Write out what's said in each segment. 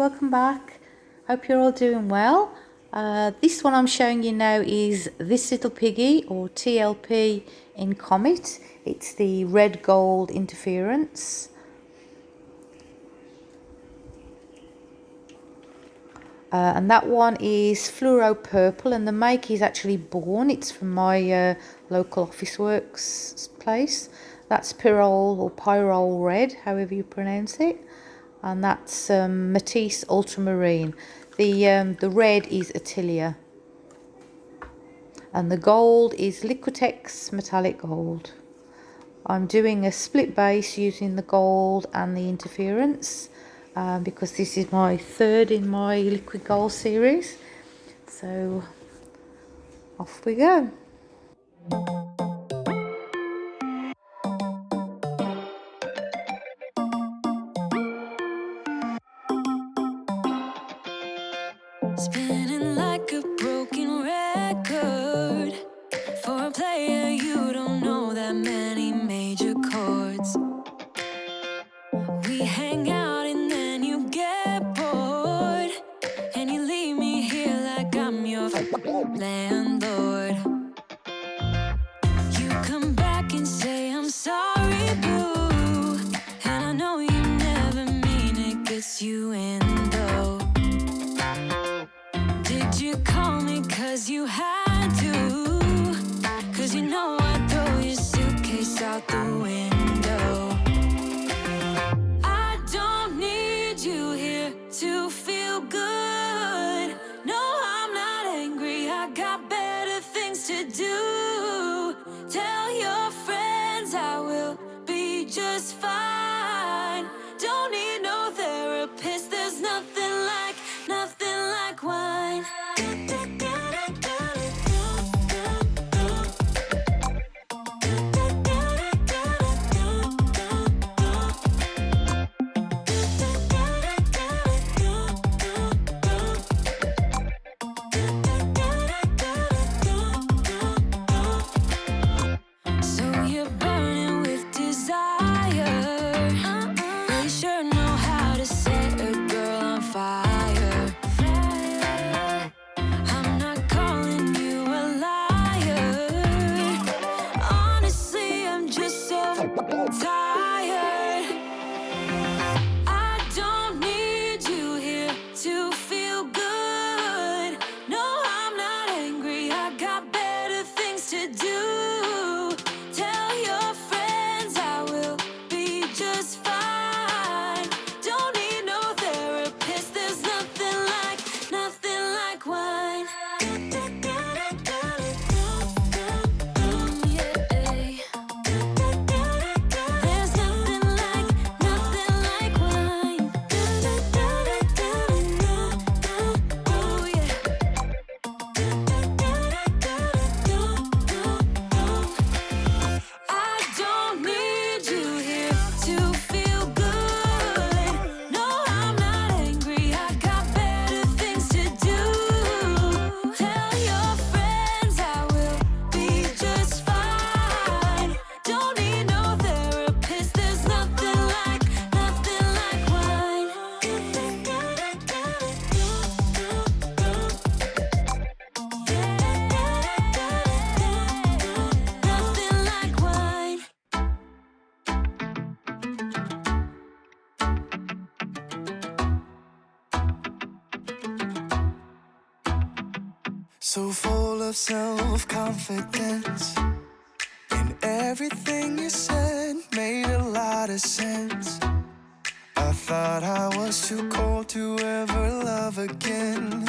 welcome back. Hope you're all doing well. This one I'm showing you now is this little piggy, or TLP in Comet. It's the red gold interference. And that one is fluoro purple, and the make is actually Born. It's from my local Officeworks place. That's Pyrrole or Pyrrole Red, however you pronounce it. And that's Matisse Ultramarine. The red is Atelier. And the gold is Liquitex Metallic Gold. I'm doing a split base using the gold and the interference. Because this is my third in my liquid gold series. So off we go. Spinning like a broken record. For a player, you don't know that many major chords. We hang out and then you get bored, and you leave me here like I'm your landlord. You come back and say I'm sorry, boo, and I know you never mean it, gets you in though. Did you call me cause you had to? Cause you know I'd throw your suitcase out the window. I don't need you here to feel good. No, I'm not angry, I got better things to do. Tell your friends I will be just fine. Don't need no therapist, there's nothing like wine. So you're burning with desire. You sure know how to set a girl on fire. I'm not calling you a liar. Honestly, I'm just so tired. I don't need you here to feel good. No, I'm not angry, I got better things to do. Tell your friends I will be just fine. Don't need no therapist, there's nothing like wine. There's nothing like wine. Oh yeah. I don't need you here to feel good. No, I'm not angry, I got better things to do. Tell your friends I will be just fine. Don't need no therapist, there's nothing like wine. Nothing like wine. So full of self-confidence, and everything you said made a lot of sense. I thought I was too cold to ever love again,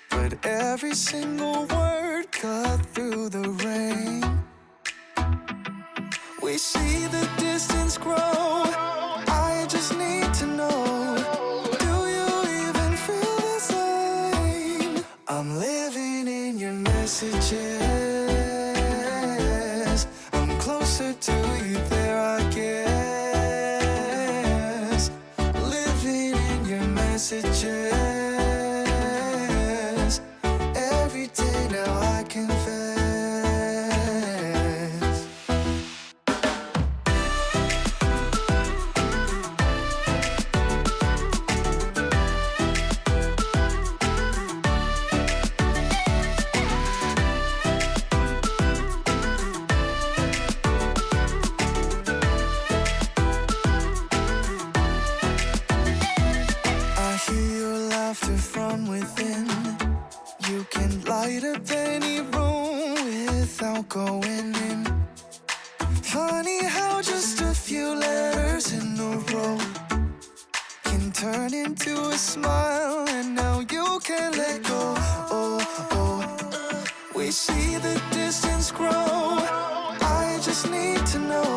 but every single word cut through the rain. We see the distance grow, I just need to know, do you even feel the same? I'm living in your messages, I'm closer to you there I guess. Living in your messages, every day now I confess. light up any room without going in. Funny how just a few letters in a row can turn into a smile, and now you can't let go. Oh, oh. We see the distance grow. I just need to know,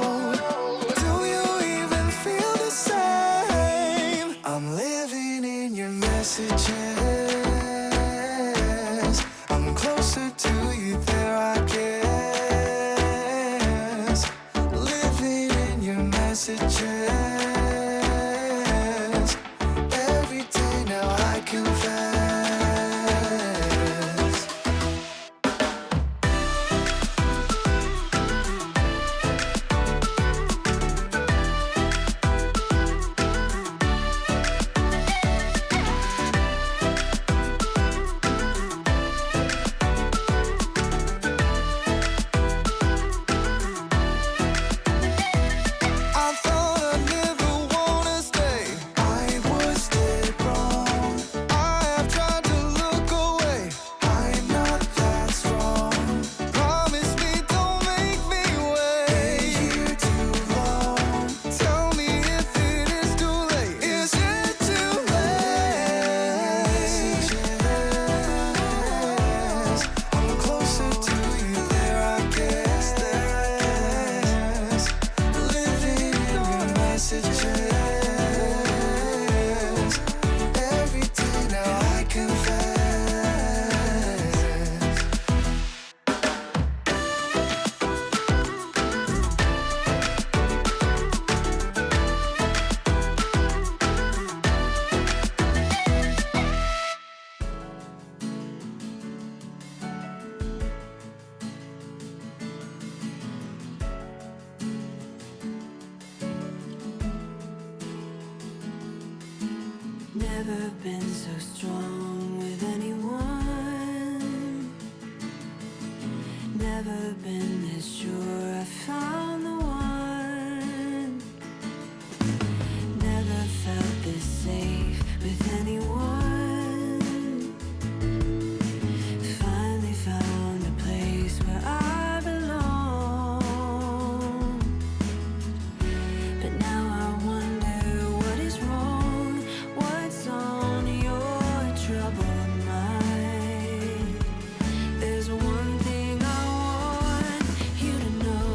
do you even feel the same? I'm living in your messages. I'm closer to you there, I guess. Living in your messages. Every day now I confess. I thought I'd never wanna stay. I was dead wrong. I have tried to look away. I'm not that strong. Promise me don't make me wait. Been here too long. Tell me if it is too late. Is it too late? I'm closer to you there, I guess. Living in your messages. Every day now I confess. Never been so strong with anyone. Never been this sure I found the one. Never felt this safe with anyone. Finally found a place where I belong. But now I wonder what is wrong. What's on your troubled mind? There's one thing I want you to know.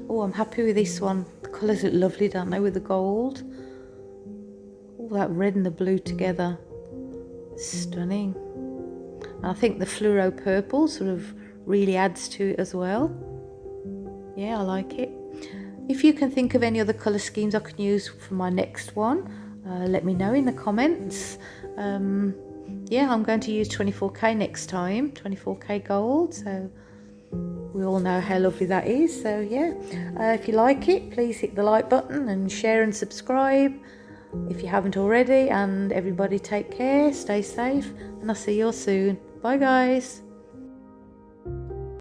Oh, I'm happy with this one. The colours look lovely, don't they, with the gold? All that red and the blue together. Stunning. And I think the fluoro purple sort of really adds to it as well. Yeah, I like it. If you can think of any other colour schemes I can use for my next one, let me know in the comments. Yeah, I'm going to use 24K next time, 24K gold, so we all know how lovely that is. So yeah, if you like it, please hit the like button and share and subscribe if you haven't already. And everybody take care, stay safe, and I'll see you all soon. Bye guys.